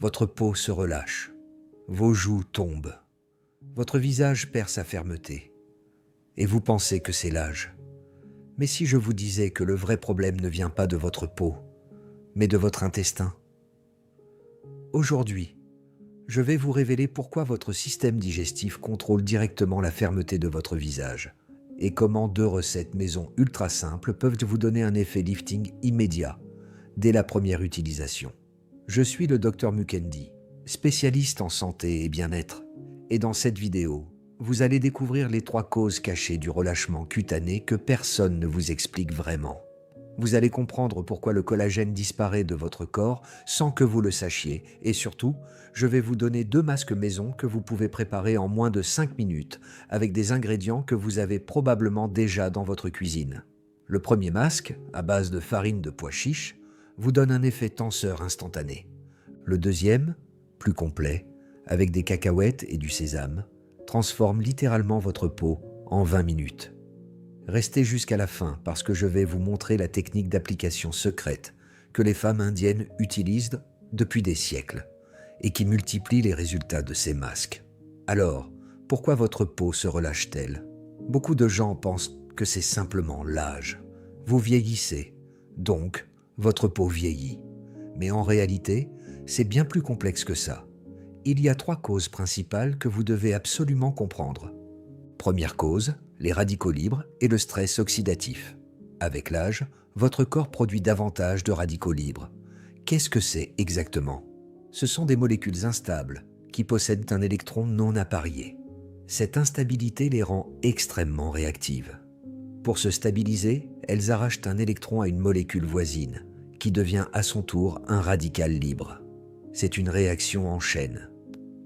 Votre peau se relâche, vos joues tombent, votre visage perd sa fermeté, et vous pensez que c'est l'âge. Mais si je vous disais que le vrai problème ne vient pas de votre peau, mais de votre intestin? Aujourd'hui, je vais vous révéler pourquoi votre système digestif contrôle directement la fermeté de votre visage et comment 2 recettes maison ultra simples peuvent vous donner un effet lifting immédiat dès la première utilisation. Je suis le Dr Mukendi, spécialiste en santé et bien-être, et dans cette vidéo, vous allez découvrir les 3 causes cachées du relâchement cutané que personne ne vous explique vraiment. Vous allez comprendre pourquoi le collagène disparaît de votre corps sans que vous le sachiez. Et surtout, je vais vous donner 2 masques maison que vous pouvez préparer en moins de 5 minutes avec des ingrédients que vous avez probablement déjà dans votre cuisine. Le premier masque, à base de farine de pois chiches, vous donne un effet tenseur instantané. Le deuxième, plus complet, avec des cacahuètes et du sésame, transforme littéralement votre peau en 20 minutes. Restez jusqu'à la fin parce que je vais vous montrer la technique d'application secrète que les femmes indiennes utilisent depuis des siècles et qui multiplie les résultats de ces masques. Alors, pourquoi votre peau se relâche-t-elle? Beaucoup de gens pensent que c'est simplement l'âge. Vous vieillissez, donc votre peau vieillit. Mais en réalité, c'est bien plus complexe que ça. Il y a 3 causes principales que vous devez absolument comprendre. Première cause, les radicaux libres et le stress oxydatif. Avec l'âge, votre corps produit davantage de radicaux libres. Qu'est-ce que c'est exactement? Ce sont des molécules instables qui possèdent un électron non apparié. Cette instabilité les rend extrêmement réactives. Pour se stabiliser, elles arrachent un électron à une molécule voisine, qui devient à son tour un radical libre. C'est une réaction en chaîne.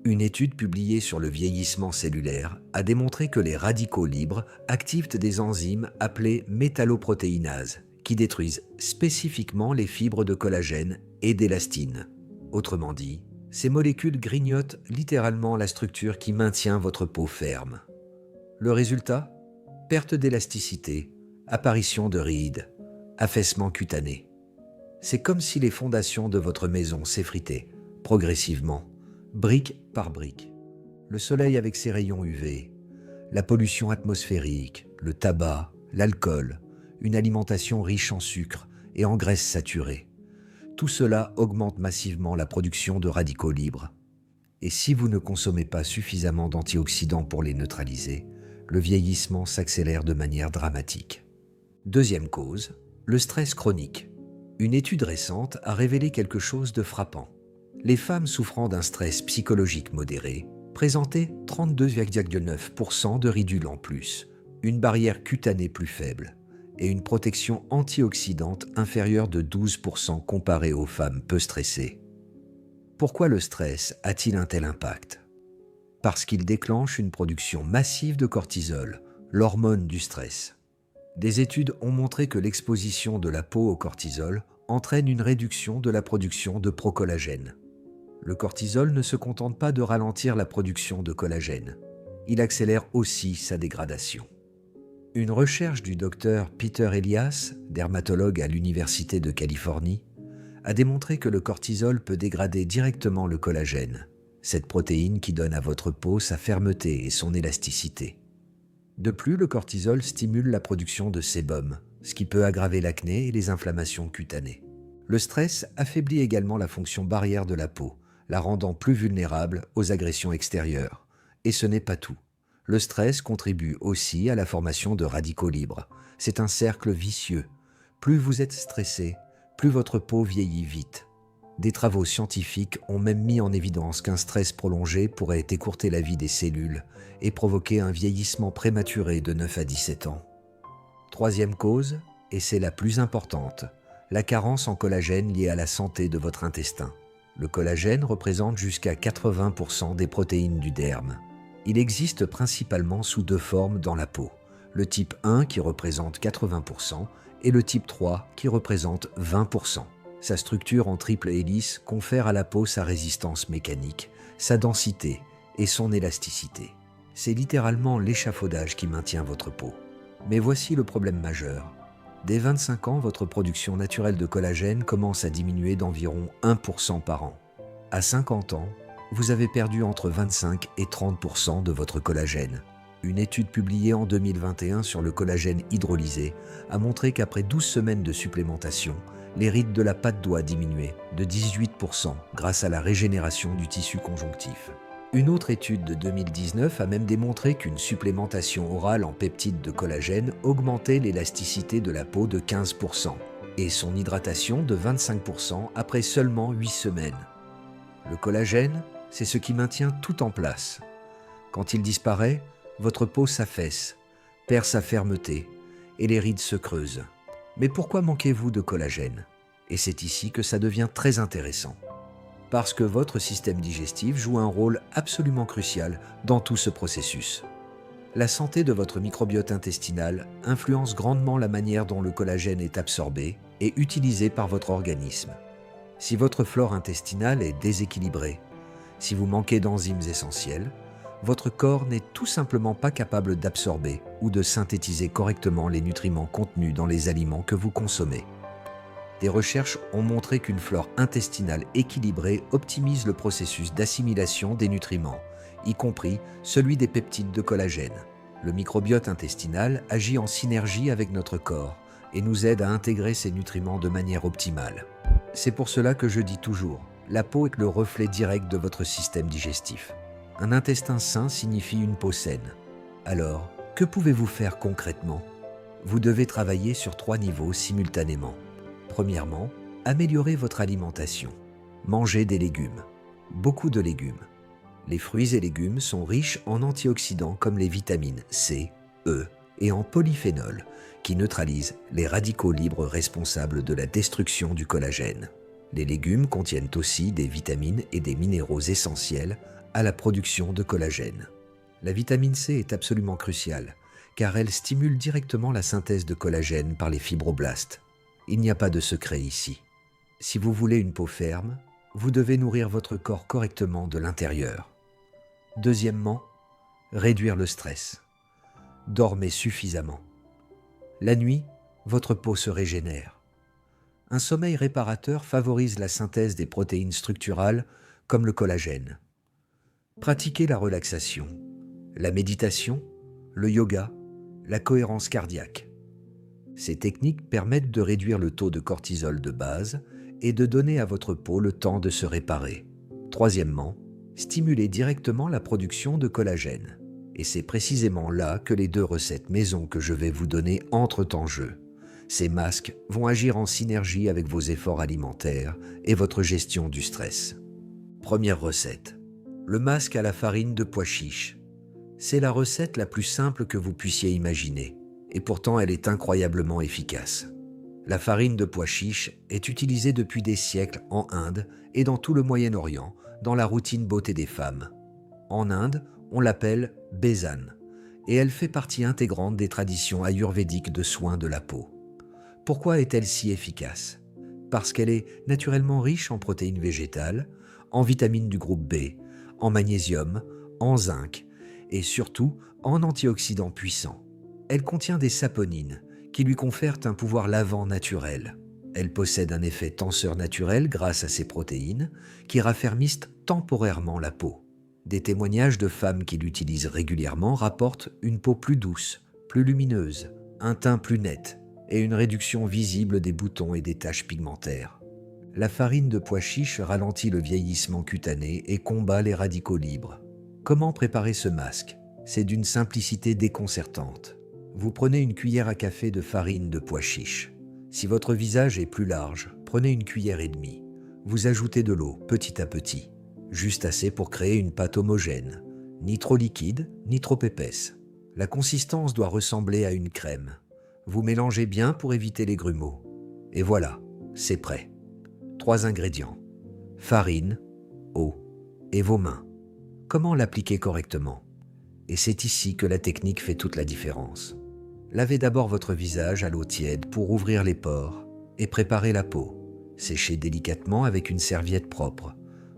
Une étude publiée sur le vieillissement cellulaire a démontré que les radicaux libres activent des enzymes appelées métalloprotéinases qui détruisent spécifiquement les fibres de collagène et d'élastine. Autrement dit, ces molécules grignotent littéralement la structure qui maintient votre peau ferme. Le résultat? Perte d'élasticité, apparition de rides, affaissement cutané. C'est comme si les fondations de votre maison s'effritaient progressivement, brique par brique. Le soleil avec ses rayons UV, la pollution atmosphérique, le tabac, l'alcool, une alimentation riche en sucre et en graisses saturées. Tout cela augmente massivement la production de radicaux libres. Et si vous ne consommez pas suffisamment d'antioxydants pour les neutraliser, le vieillissement s'accélère de manière dramatique. Deuxième cause, le stress chronique. Une étude récente a révélé quelque chose de frappant. Les femmes souffrant d'un stress psychologique modéré présentaient 32,9% de ridules en plus, une barrière cutanée plus faible et une protection antioxydante inférieure de 12% comparée aux femmes peu stressées. Pourquoi le stress a-t-il un tel impact? Parce qu'il déclenche une production massive de cortisol, l'hormone du stress. Des études ont montré que l'exposition de la peau au cortisol entraîne une réduction de la production de procollagène. Le cortisol ne se contente pas de ralentir la production de collagène, il accélère aussi sa dégradation. Une recherche du docteur Peter Elias, dermatologue à l'Université de Californie, a démontré que le cortisol peut dégrader directement le collagène, cette protéine qui donne à votre peau sa fermeté et son élasticité. De plus, le cortisol stimule la production de sébum, ce qui peut aggraver l'acné et les inflammations cutanées. Le stress affaiblit également la fonction barrière de la peau, la rendant plus vulnérable aux agressions extérieures. Et ce n'est pas tout. Le stress contribue aussi à la formation de radicaux libres. C'est un cercle vicieux. Plus vous êtes stressé, plus votre peau vieillit vite. Des travaux scientifiques ont même mis en évidence qu'un stress prolongé pourrait écourter la vie des cellules et provoquer un vieillissement prématuré de 9 à 17 ans. Troisième cause, et c'est la plus importante, la carence en collagène liée à la santé de votre intestin. Le collagène représente jusqu'à 80% des protéines du derme. Il existe principalement sous 2 formes dans la peau, le type 1 qui représente 80% et le type 3 qui représente 20%. Sa structure en triple hélice confère à la peau sa résistance mécanique, sa densité et son élasticité. C'est littéralement l'échafaudage qui maintient votre peau. Mais voici le problème majeur. Dès 25 ans, votre production naturelle de collagène commence à diminuer d'environ 1% par an. À 50 ans, vous avez perdu entre 25 et 30% de votre collagène. Une étude publiée en 2021 sur le collagène hydrolysé a montré qu'après 12 semaines de supplémentation, les rides de la patte doigt diminuaient de 18% grâce à la régénération du tissu conjonctif. Une autre étude de 2019 a même démontré qu'une supplémentation orale en peptides de collagène augmentait l'élasticité de la peau de 15% et son hydratation de 25% après seulement 8 semaines. Le collagène, c'est ce qui maintient tout en place. Quand il disparaît, votre peau s'affaisse, perd sa fermeté et les rides se creusent. Mais pourquoi manquez-vous de collagène? Et c'est ici que ça devient très intéressant. Parce que votre système digestif joue un rôle absolument crucial dans tout ce processus. La santé de votre microbiote intestinal influence grandement la manière dont le collagène est absorbé et utilisé par votre organisme. Si votre flore intestinale est déséquilibrée, si vous manquez d'enzymes essentielles, votre corps n'est tout simplement pas capable d'absorber ou de synthétiser correctement les nutriments contenus dans les aliments que vous consommez. Des recherches ont montré qu'une flore intestinale équilibrée optimise le processus d'assimilation des nutriments, y compris celui des peptides de collagène. Le microbiote intestinal agit en synergie avec notre corps et nous aide à intégrer ces nutriments de manière optimale. C'est pour cela que je dis toujours, la peau est le reflet direct de votre système digestif. Un intestin sain signifie une peau saine. Alors, que pouvez-vous faire concrètement? Vous devez travailler sur 3 niveaux simultanément. Premièrement, améliorez votre alimentation. Mangez des légumes. Beaucoup de légumes. Les fruits et légumes sont riches en antioxydants comme les vitamines C, E et en polyphénols qui neutralisent les radicaux libres responsables de la destruction du collagène. Les légumes contiennent aussi des vitamines et des minéraux essentiels à la production de collagène. La vitamine C est absolument cruciale car elle stimule directement la synthèse de collagène par les fibroblastes. Il n'y a pas de secret ici. Si vous voulez une peau ferme, vous devez nourrir votre corps correctement de l'intérieur. Deuxièmement, réduire le stress. Dormez suffisamment. La nuit, votre peau se régénère. Un sommeil réparateur favorise la synthèse des protéines structurales comme le collagène. Pratiquez la relaxation, la méditation, le yoga, la cohérence cardiaque. Ces techniques permettent de réduire le taux de cortisol de base et de donner à votre peau le temps de se réparer. Troisièmement, stimulez directement la production de collagène. Et c'est précisément là que les 2 recettes maison que je vais vous donner entrent en jeu. Ces masques vont agir en synergie avec vos efforts alimentaires et votre gestion du stress. Première recette. Le masque à la farine de pois chiche. C'est la recette la plus simple que vous puissiez imaginer. Et pourtant elle est incroyablement efficace. La farine de pois chiche est utilisée depuis des siècles en Inde et dans tout le Moyen-Orient, dans la routine beauté des femmes. En Inde, on l'appelle besan, et elle fait partie intégrante des traditions ayurvédiques de soins de la peau. Pourquoi est-elle si efficace? Parce qu'elle est naturellement riche en protéines végétales, en vitamines du groupe B, en magnésium, en zinc et surtout en antioxydants puissants. Elle contient des saponines qui lui confèrent un pouvoir lavant naturel. Elle possède un effet tenseur naturel grâce à ses protéines qui raffermissent temporairement la peau. Des témoignages de femmes qui l'utilisent régulièrement rapportent une peau plus douce, plus lumineuse, un teint plus net et une réduction visible des boutons et des taches pigmentaires. La farine de pois chiche ralentit le vieillissement cutané et combat les radicaux libres. Comment préparer ce masque? C'est d'une simplicité déconcertante. Vous prenez une cuillère à café de farine de pois chiche. Si votre visage est plus large, prenez une cuillère et demie. Vous ajoutez de l'eau petit à petit, juste assez pour créer une pâte homogène, ni trop liquide, ni trop épaisse. La consistance doit ressembler à une crème. Vous mélangez bien pour éviter les grumeaux. Et voilà, c'est prêt. 3 ingrédients. Farine, eau et vos mains. Comment l'appliquer correctement? Et c'est ici que la technique fait toute la différence. Lavez d'abord votre visage à l'eau tiède pour ouvrir les pores et préparer la peau. Séchez délicatement avec une serviette propre.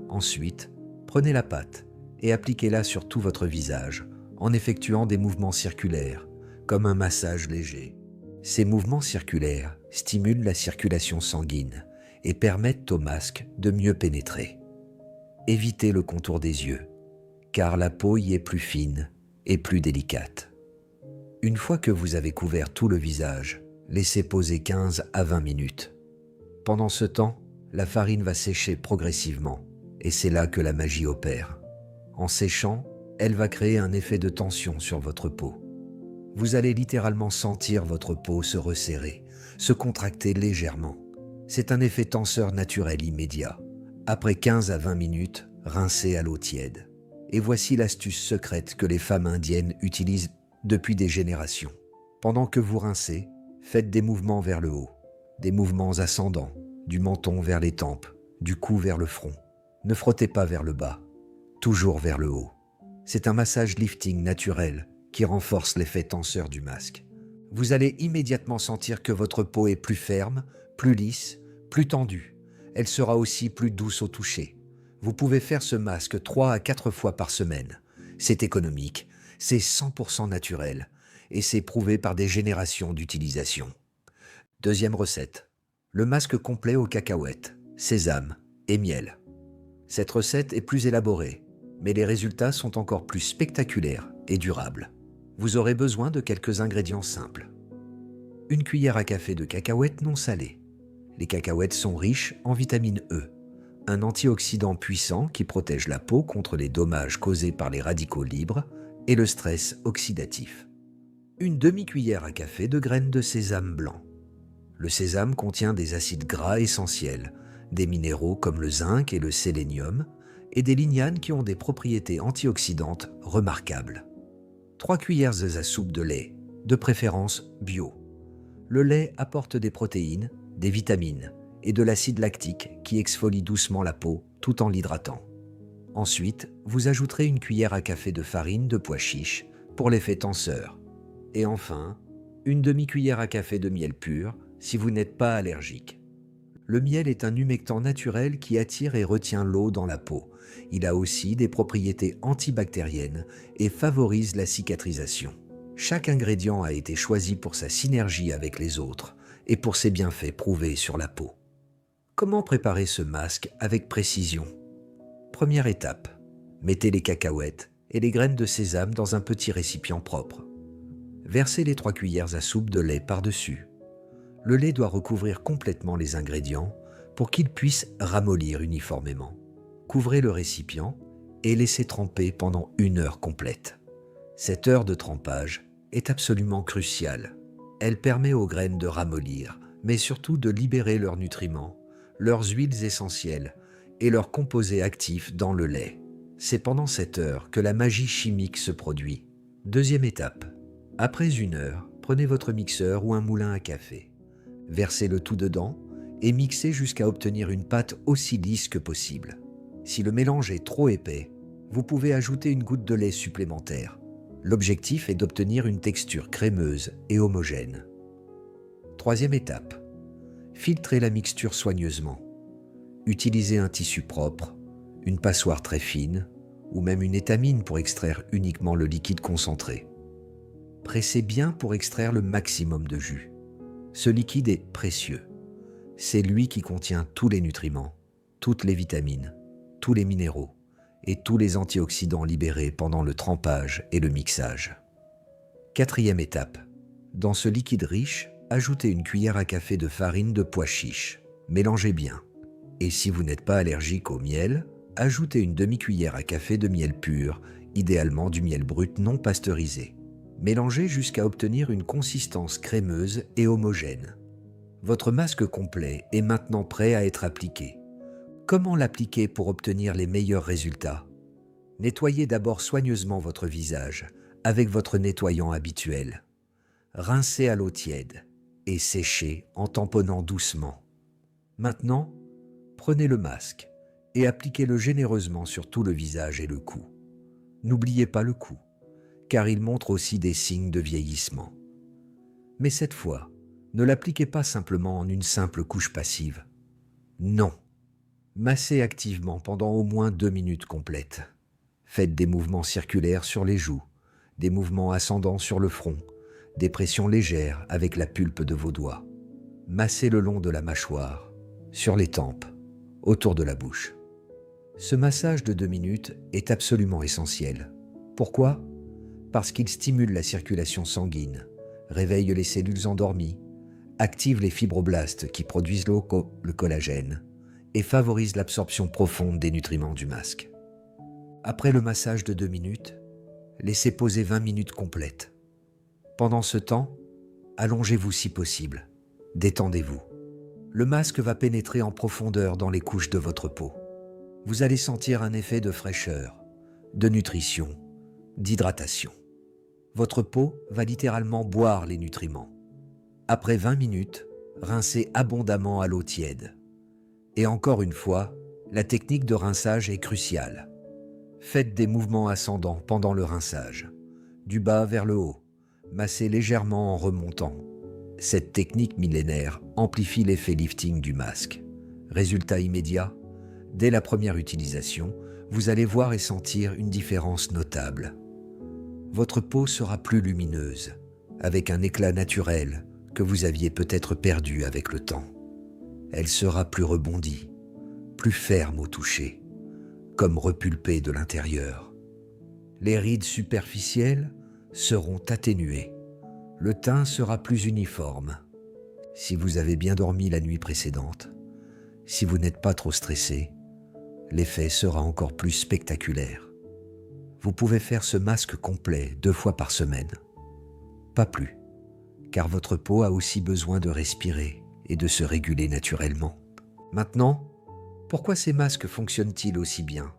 Ensuite, prenez la pâte et appliquez-la sur tout votre visage en effectuant des mouvements circulaires, comme un massage léger. Ces mouvements circulaires stimulent la circulation sanguine et permettent au masque de mieux pénétrer. Évitez le contour des yeux, car la peau y est plus fine et plus délicate. Une fois que vous avez couvert tout le visage, laissez poser 15 à 20 minutes. Pendant ce temps, la farine va sécher progressivement, et c'est là que la magie opère. En séchant, elle va créer un effet de tension sur votre peau. Vous allez littéralement sentir votre peau se resserrer, se contracter légèrement. C'est un effet tenseur naturel immédiat. Après 15 à 20 minutes, rincez à l'eau tiède. Et voici l'astuce secrète que les femmes indiennes utilisent depuis des générations. Pendant que vous rincez, faites des mouvements vers le haut, des mouvements ascendants, du menton vers les tempes, du cou vers le front. Ne frottez pas vers le bas, toujours vers le haut. C'est un massage lifting naturel qui renforce l'effet tenseur du masque. Vous allez immédiatement sentir que votre peau est plus ferme, plus lisse, plus tendue. Elle sera aussi plus douce au toucher. Vous pouvez faire ce masque 3 à 4 fois par semaine. C'est économique, c'est 100% naturel et c'est prouvé par des générations d'utilisation. Deuxième recette, le masque complet aux cacahuètes, sésame et miel. Cette recette est plus élaborée, mais les résultats sont encore plus spectaculaires et durables. Vous aurez besoin de quelques ingrédients simples. Une cuillère à café de cacahuètes non salées. Les cacahuètes sont riches en vitamine E, un antioxydant puissant qui protège la peau contre les dommages causés par les radicaux libres et le stress oxydatif. Une demi-cuillère à café de graines de sésame blanc. Le sésame contient des acides gras essentiels, des minéraux comme le zinc et le sélénium, et des lignanes qui ont des propriétés antioxydantes remarquables. 3 cuillères à soupe de lait, de préférence bio. Le lait apporte des protéines, des vitamines et de l'acide lactique qui exfolie doucement la peau tout en l'hydratant. Ensuite, vous ajouterez une cuillère à café de farine de pois chiches pour l'effet tenseur. Et enfin, une demi-cuillère à café de miel pur si vous n'êtes pas allergique. Le miel est un humectant naturel qui attire et retient l'eau dans la peau. Il a aussi des propriétés antibactériennes et favorise la cicatrisation. Chaque ingrédient a été choisi pour sa synergie avec les autres et pour ses bienfaits prouvés sur la peau. Comment préparer ce masque avec précision? Première étape, mettez les cacahuètes et les graines de sésame dans un petit récipient propre. Versez les 3 cuillères à soupe de lait par-dessus. Le lait doit recouvrir complètement les ingrédients pour qu'ils puissent ramollir uniformément. Couvrez le récipient et laissez tremper pendant 1 heure complète. Cette heure de trempage est absolument cruciale. Elle permet aux graines de ramollir, mais surtout de libérer leurs nutriments, leurs huiles essentielles et leurs composés actifs dans le lait. C'est pendant cette heure que la magie chimique se produit. Deuxième étape. Après 1 heure, prenez votre mixeur ou un moulin à café. Versez le tout dedans et mixez jusqu'à obtenir une pâte aussi lisse que possible. Si le mélange est trop épais, vous pouvez ajouter une goutte de lait supplémentaire. L'objectif est d'obtenir une texture crémeuse et homogène. Troisième étape. Filtrez la mixture soigneusement. Utilisez un tissu propre, une passoire très fine ou même une étamine pour extraire uniquement le liquide concentré. Pressez bien pour extraire le maximum de jus. Ce liquide est précieux. C'est lui qui contient tous les nutriments, toutes les vitamines, tous les minéraux et tous les antioxydants libérés pendant le trempage et le mixage. Quatrième étape. Dans ce liquide riche, ajoutez une cuillère à café de farine de pois chiches. Mélangez bien. Et si vous n'êtes pas allergique au miel, ajoutez une demi-cuillère à café de miel pur, idéalement du miel brut non pasteurisé. Mélangez jusqu'à obtenir une consistance crémeuse et homogène. Votre masque complet est maintenant prêt à être appliqué. Comment l'appliquer pour obtenir les meilleurs résultats? Nettoyez d'abord soigneusement votre visage avec votre nettoyant habituel. Rincez à l'eau tiède et séchez en tamponnant doucement. Maintenant, prenez le masque et appliquez-le généreusement sur tout le visage et le cou. N'oubliez pas le cou, car il montre aussi des signes de vieillissement. Mais cette fois, ne l'appliquez pas simplement en une simple couche passive. Non. Massez activement pendant au moins 2 minutes complètes. Faites des mouvements circulaires sur les joues, des mouvements ascendants sur le front, des pressions légères avec la pulpe de vos doigts. Massez le long de la mâchoire, sur les tempes, autour de la bouche. Ce massage de 2 minutes est absolument essentiel. Pourquoi? Parce qu'il stimule la circulation sanguine, réveille les cellules endormies, active les fibroblastes qui produisent le collagène et favorise l'absorption profonde des nutriments du masque. Après le massage de 2 minutes, laissez poser 20 minutes complètes. Pendant ce temps, allongez-vous si possible, détendez-vous. Le masque va pénétrer en profondeur dans les couches de votre peau. Vous allez sentir un effet de fraîcheur, de nutrition, d'hydratation. Votre peau va littéralement boire les nutriments. Après 20 minutes, rincez abondamment à l'eau tiède. Et encore une fois, la technique de rinçage est cruciale. Faites des mouvements ascendants pendant le rinçage, du bas vers le haut, massez légèrement en remontant. Cette technique millénaire amplifie l'effet lifting du masque. Résultat immédiat, dès la première utilisation, vous allez voir et sentir une différence notable. Votre peau sera plus lumineuse, avec un éclat naturel que vous aviez peut-être perdu avec le temps. Elle sera plus rebondie, plus ferme au toucher, comme repulpée de l'intérieur. Les rides superficielles seront atténuées. Le teint sera plus uniforme. Si vous avez bien dormi la nuit précédente, si vous n'êtes pas trop stressé, l'effet sera encore plus spectaculaire. Vous pouvez faire ce masque complet 2 fois par semaine. Pas plus, car votre peau a aussi besoin de respirer et de se réguler naturellement. Maintenant, pourquoi ces masques fonctionnent-ils aussi bien?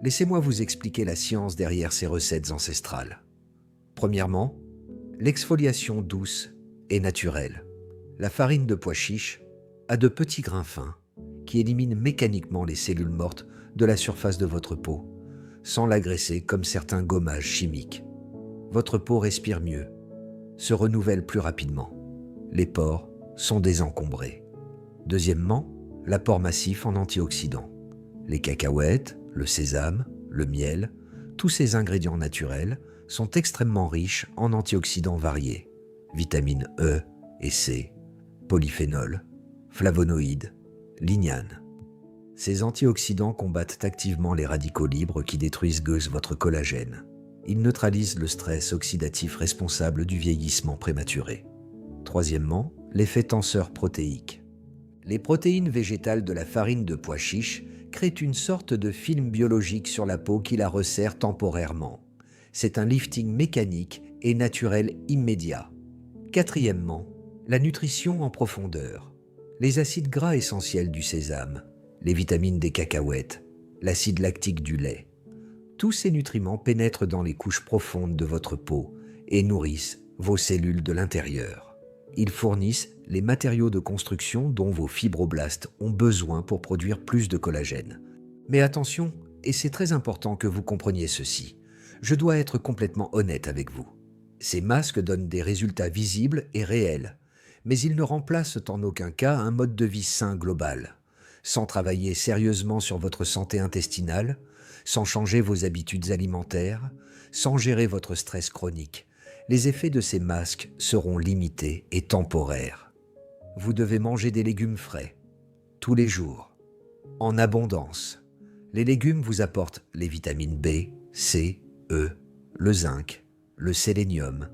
Laissez-moi vous expliquer la science derrière ces recettes ancestrales. Premièrement, l'exfoliation douce est naturelle. La farine de pois chiche a de petits grains fins qui éliminent mécaniquement les cellules mortes de la surface de votre peau, sans l'agresser comme certains gommages chimiques. Votre peau respire mieux, se renouvelle plus rapidement. Les pores sont désencombrés. Deuxièmement, l'apport massif en antioxydants. Les cacahuètes, le sésame, le miel, tous ces ingrédients naturels sont extrêmement riches en antioxydants variés, vitamines E et C, polyphénols, flavonoïdes, lignanes. Ces antioxydants combattent activement les radicaux libres qui détruisent votre collagène. Ils neutralisent le stress oxydatif responsable du vieillissement prématuré. Troisièmement, l'effet tenseur protéique. Les protéines végétales de la farine de pois chiche créent une sorte de film biologique sur la peau qui la resserre temporairement. C'est un lifting mécanique et naturel immédiat. Quatrièmement, la nutrition en profondeur. Les acides gras essentiels du sésame, les vitamines des cacahuètes, l'acide lactique du lait. Tous ces nutriments pénètrent dans les couches profondes de votre peau et nourrissent vos cellules de l'intérieur. Ils fournissent les matériaux de construction dont vos fibroblastes ont besoin pour produire plus de collagène. Mais attention, et c'est très important que vous compreniez ceci, je dois être complètement honnête avec vous. Ces masques donnent des résultats visibles et réels, mais ils ne remplacent en aucun cas un mode de vie sain global. Sans travailler sérieusement sur votre santé intestinale, sans changer vos habitudes alimentaires, sans gérer votre stress chronique, les effets de ces masques seront limités et temporaires. Vous devez manger des légumes frais, tous les jours, en abondance. Les légumes vous apportent les vitamines B, C, E, le zinc, le sélénium,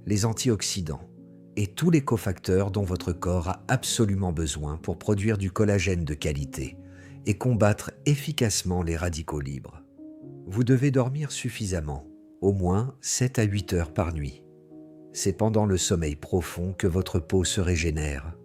les antioxydants et tous les cofacteurs dont votre corps a absolument besoin pour produire du collagène de qualité et combattre efficacement les radicaux libres. Vous devez dormir suffisamment, au moins 7 à 8 heures par nuit. C'est pendant le sommeil profond que votre peau se régénère,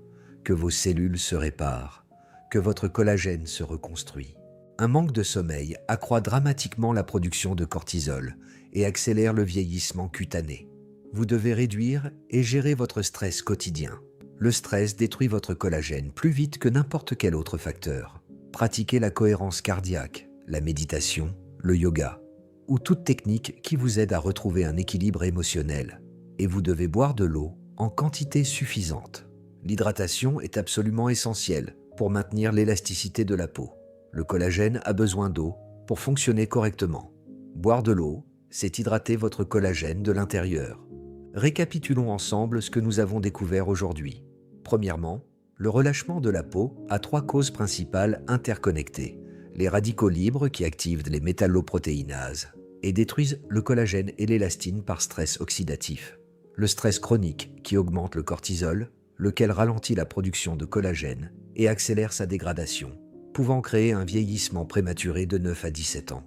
que vos cellules se réparent, que votre collagène se reconstruit. Un manque de sommeil accroît dramatiquement la production de cortisol et accélère le vieillissement cutané. Vous devez réduire et gérer votre stress quotidien. Le stress détruit votre collagène plus vite que n'importe quel autre facteur. Pratiquez la cohérence cardiaque, la méditation, le yoga ou toute technique qui vous aide à retrouver un équilibre émotionnel. Et vous devez boire de l'eau en quantité suffisante. L'hydratation est absolument essentielle pour maintenir l'élasticité de la peau. Le collagène a besoin d'eau pour fonctionner correctement. Boire de l'eau, c'est hydrater votre collagène de l'intérieur. Récapitulons ensemble ce que nous avons découvert aujourd'hui. Premièrement, le relâchement de la peau a 3 causes principales interconnectées. les radicaux libres qui activent les métalloprotéinases et détruisent le collagène et l'élastine par stress oxydatif. Le stress chronique qui augmente le cortisol, lequel ralentit la production de collagène et accélère sa dégradation, pouvant créer un vieillissement prématuré de 9 à 17 ans.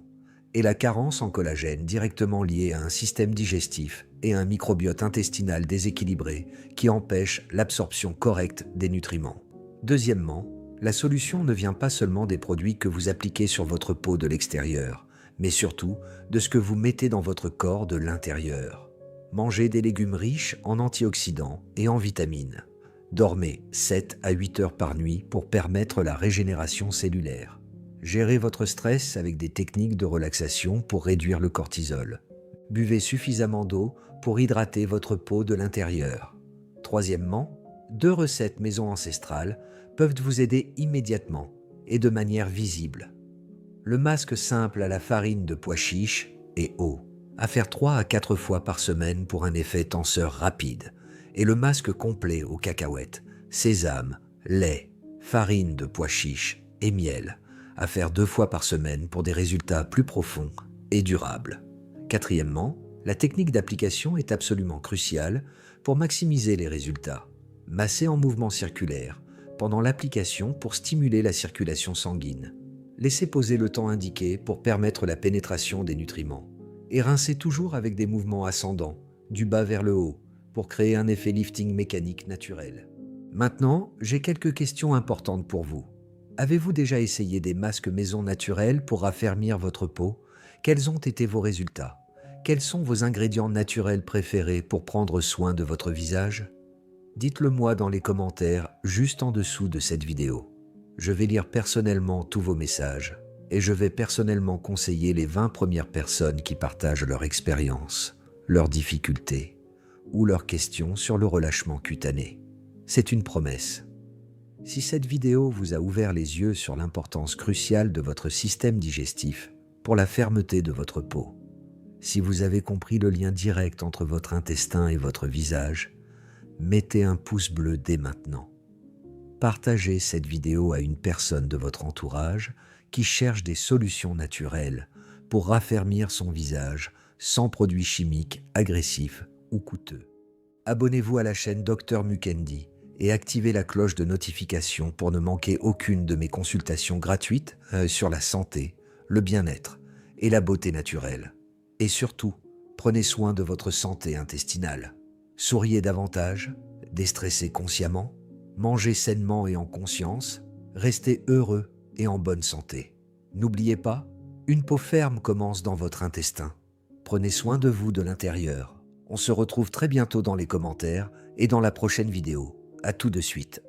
Et la carence en collagène directement liée à un système digestif et un microbiote intestinal déséquilibré qui empêche l'absorption correcte des nutriments. Deuxièmement, la solution ne vient pas seulement des produits que vous appliquez sur votre peau de l'extérieur, mais surtout de ce que vous mettez dans votre corps de l'intérieur. Mangez des légumes riches en antioxydants et en vitamines. Dormez 7 à 8 heures par nuit pour permettre la régénération cellulaire. Gérez votre stress avec des techniques de relaxation pour réduire le cortisol. Buvez suffisamment d'eau pour hydrater votre peau de l'intérieur. Troisièmement, 2 recettes maison ancestrales peuvent vous aider immédiatement et de manière visible. Le masque simple à la farine de pois chiche et eau, à faire 3 à 4 fois par semaine pour un effet tenseur rapide, et le masque complet aux cacahuètes, sésame, lait, farine de pois chiche et miel, à faire 2 fois par semaine pour des résultats plus profonds et durables. Quatrièmement, la technique d'application est absolument cruciale pour maximiser les résultats. Massez en mouvement circulaire pendant l'application pour stimuler la circulation sanguine. Laissez poser le temps indiqué pour permettre la pénétration des nutriments. Et rincez toujours avec des mouvements ascendants, du bas vers le haut, pour créer un effet lifting mécanique naturel. Maintenant, j'ai quelques questions importantes pour vous. Avez-vous déjà essayé des masques maison naturels pour raffermir votre peau? Quels ont été vos résultats? Quels sont vos ingrédients naturels préférés pour prendre soin de votre visage? Dites-le moi dans les commentaires juste en dessous de cette vidéo. Je vais lire personnellement tous vos messages et je vais personnellement conseiller les 20 premières personnes qui partagent leur expérience, leurs difficultés ou leurs questions sur le relâchement cutané. C'est une promesse. Si cette vidéo vous a ouvert les yeux sur l'importance cruciale de votre système digestif pour la fermeté de votre peau, si vous avez compris le lien direct entre votre intestin et votre visage, mettez un pouce bleu dès maintenant. Partagez cette vidéo à une personne de votre entourage qui cherche des solutions naturelles pour raffermir son visage sans produits chimiques agressifs ou coûteux. Abonnez-vous à la chaîne Dr Mukendi et activez la cloche de notification pour ne manquer aucune de mes consultations gratuites sur la santé, le bien-être et la beauté naturelle. Et surtout, prenez soin de votre santé intestinale. Souriez davantage, déstressez consciemment, mangez sainement et en conscience, restez heureux et en bonne santé. N'oubliez pas, une peau ferme commence dans votre intestin. Prenez soin de vous de l'intérieur. On se retrouve très bientôt dans les commentaires et dans la prochaine vidéo. À tout de suite.